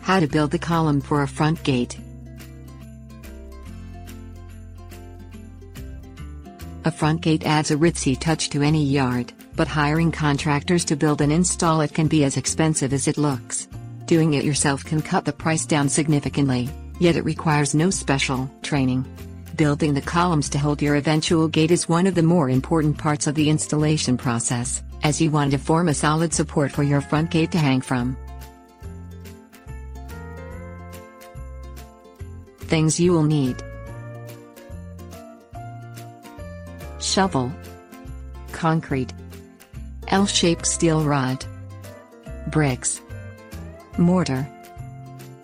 How to build the column for a front gate. A front gate adds a ritzy touch to any yard, but hiring contractors to build and install it can be as expensive as it looks. Doing it yourself can cut the price down significantly, yet it requires no special training. Building the columns to hold your eventual gate is one of the more important parts of the installation process, as you want to form a solid support for your front gate to hang from. Things you will need: shovel, concrete, L-shaped steel rod, bricks, mortar,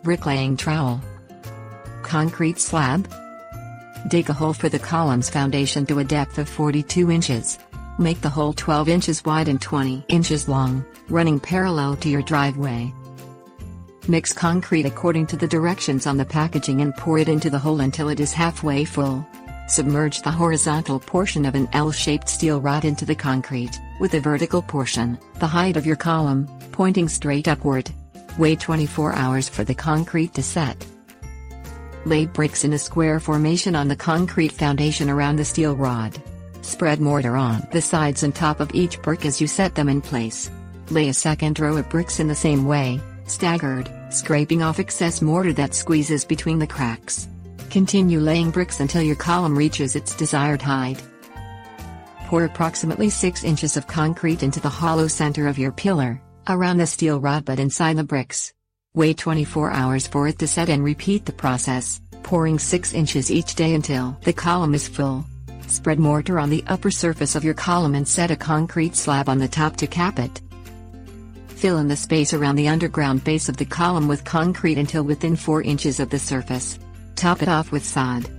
bricklaying trowel, concrete slab. Dig a hole for the column's foundation to a depth of 42 inches. Make the hole 12 inches wide and 20 inches long, running parallel to your driveway. Mix concrete according to the directions on the packaging and pour it into the hole until it is halfway full. Submerge the horizontal portion of an L-shaped steel rod into the concrete, with the vertical portion, the height of your column, pointing straight upward. Wait 24 hours for the concrete to set. Lay bricks in a square formation on the concrete foundation around the steel rod. Spread mortar on the sides and top of each brick as you set them in place. Lay a second row of bricks in the same way, staggered, scraping off excess mortar that squeezes between the cracks. Continue laying bricks until your column reaches its desired height. Pour approximately 6 inches of concrete into the hollow center of your pillar, around the steel rod but inside the bricks. Wait 24 hours for it to set and repeat the process, pouring 6 inches each day until the column is full. Spread mortar on the upper surface of your column and set a concrete slab on the top to cap it. Fill in the space around the underground base of the column with concrete until within 4 inches of the surface. Top it off with sod.